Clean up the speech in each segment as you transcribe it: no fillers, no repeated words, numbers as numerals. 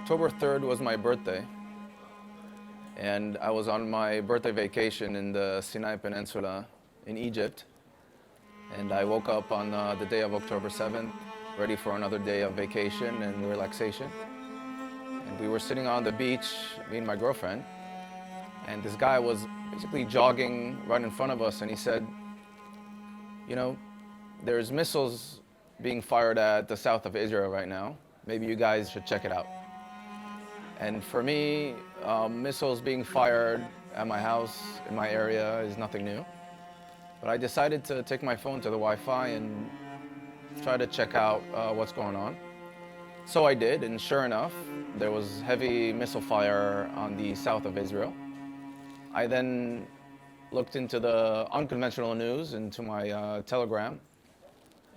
October 3rd was my birthday, and I was on my birthday vacation in the Sinai Peninsula in Egypt. And I woke up on the day of October 7th, ready for another day of vacation and relaxation. And we were sitting on the beach, me and my girlfriend, and this guy was basically jogging right in front of us, and he said, you know, there's missiles being fired at the south of Israel right now. Maybe you guys should check it out. And for me, missiles being fired at my house, in my area, is nothing new. But I decided to take my phone to the Wi-Fi and try to check out what's going on. So I did, and sure enough, there was heavy missile fire on the south of Israel. I then looked into the unconventional news, into my Telegram,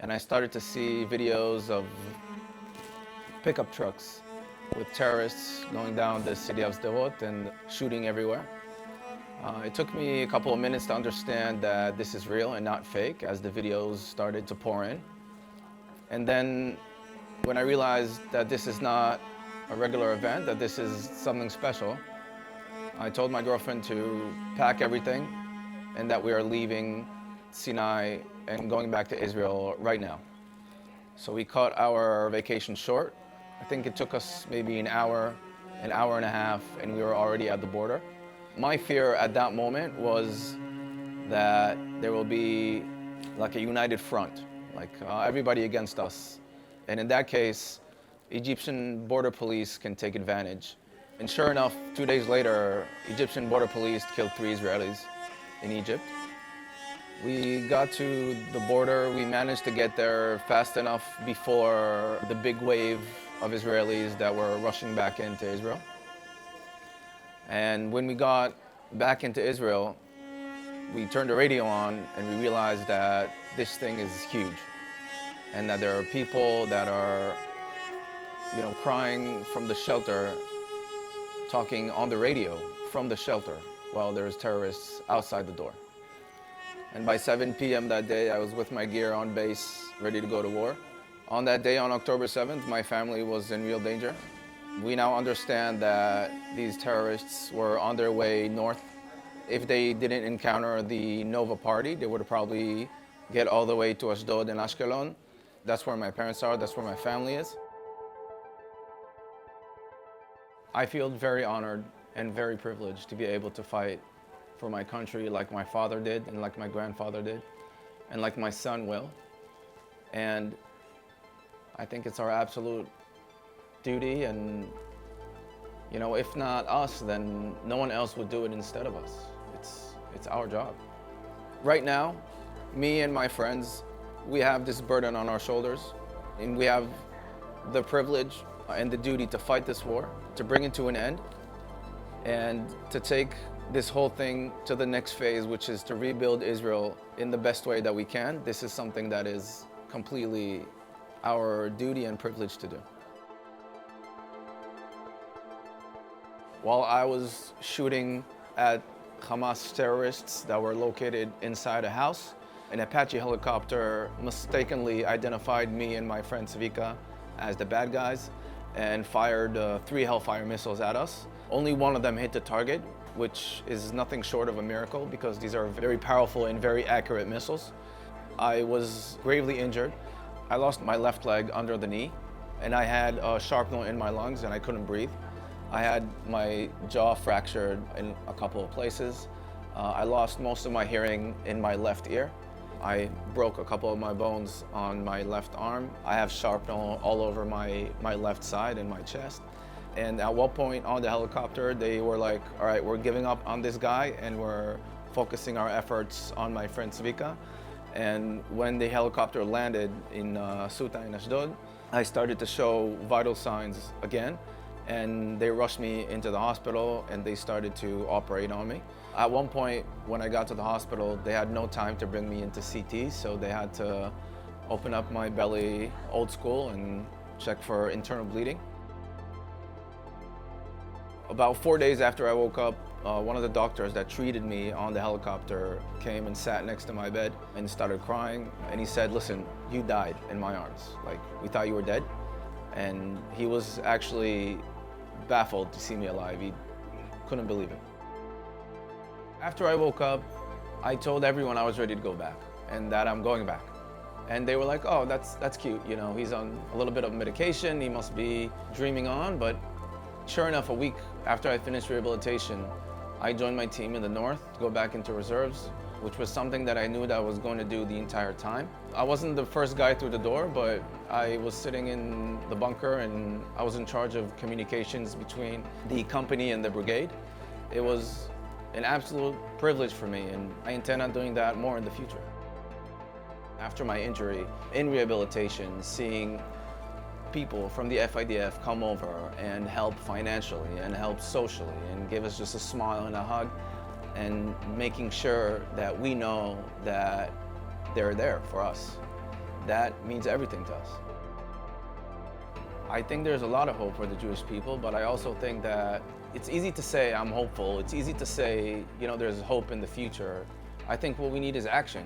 and I started to see videos of pickup trucks with terrorists going down the city of Sderot and shooting everywhere. It took me a couple of minutes to understand that this is real and not fake as the videos started to pour in. And then when I realized that this is not a regular event, that this is something special, I told my girlfriend to pack everything and that we are leaving Sinai and going back to Israel right now. So we cut our vacation short. I think it took us maybe an hour and a half, and we were already at the border. My fear at that moment was that there will be like a united front, like everybody against us. And in that case, Egyptian border police can take advantage. And sure enough, 2 days later, Egyptian border police killed 3 Israelis in Egypt. We got to the border. We managed to get there fast enough before the big wave of Israelis that were rushing back into Israel. And when we got back into Israel, we turned the radio on and we realized that this thing is huge and that there are people that are, crying from the shelter, talking on the radio from the shelter while there's terrorists outside the door. And by 7 p.m. that day, I was with my gear on base, ready to go to war. On that day, on October 7th, my family was in real danger. We now understand that these terrorists were on their way north. If they didn't encounter the Nova party, they would probably get all the way to Ashdod and Ashkelon. That's where my parents are, that's where my family is. I feel very honored and very privileged to be able to fight for my country like my father did, and like my grandfather did, and like my son will. And I think it's our absolute duty, and if not us, then no one else would do it instead of us. It's our job. Right now, me and my friends, we have this burden on our shoulders, and we have the privilege and the duty to fight this war, to bring it to an end, and to take this whole thing to the next phase, which is to rebuild Israel in the best way that we can. This is something that is completely our duty and privilege to do. While I was shooting at Hamas terrorists that were located inside a house, an Apache helicopter mistakenly identified me and my friend Savika as the bad guys and fired 3 Hellfire missiles at us. Only one of them hit the target, which is nothing short of a miracle because these are very powerful and very accurate missiles. I was gravely injured. I lost my left leg under the knee, and I had a shrapnel in my lungs and I couldn't breathe. I had my jaw fractured in a couple of places. I lost most of my hearing in my left ear. I broke a couple of my bones on my left arm. I have shrapnel all over my left side and my chest. And at one point on the helicopter, they were like, all right, we're giving up on this guy and we're focusing our efforts on my friend Savika. And when the helicopter landed in Suta in Ashdod, I started to show vital signs again. And they rushed me into the hospital and they started to operate on me. At one point, when I got to the hospital, they had no time to bring me into CT, so they had to open up my belly old school and check for internal bleeding. About 4 days after I woke up, one of the doctors that treated me on the helicopter came and sat next to my bed and started crying. And he said, listen, you died in my arms. Like, we thought you were dead. And he was actually baffled to see me alive. He couldn't believe it. After I woke up, I told everyone I was ready to go back and that I'm going back. And they were like, oh, that's cute. You know, he's on a little bit of medication. He must be dreaming on. But sure enough, a week after I finished rehabilitation, I joined my team in the north to go back into reserves, which was something that I knew that I was going to do the entire time. I wasn't the first guy through the door, but I was sitting in the bunker and I was in charge of communications between the company and the brigade. It was an absolute privilege for me, and I intend on doing that more in the future. After my injury, in rehabilitation, seeing people from the FIDF come over and help financially and help socially and give us just a smile and a hug, and making sure that we know that they're there for us, that means everything to us. I think there's a lot of hope for the Jewish people, but I also think that it's easy to say I'm hopeful. It's easy to say, you know, there's hope in the future. I think what we need is action.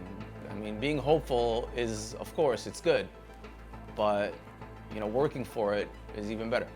I mean, being hopeful is, of course, it's good, but, you know, working for it is even better.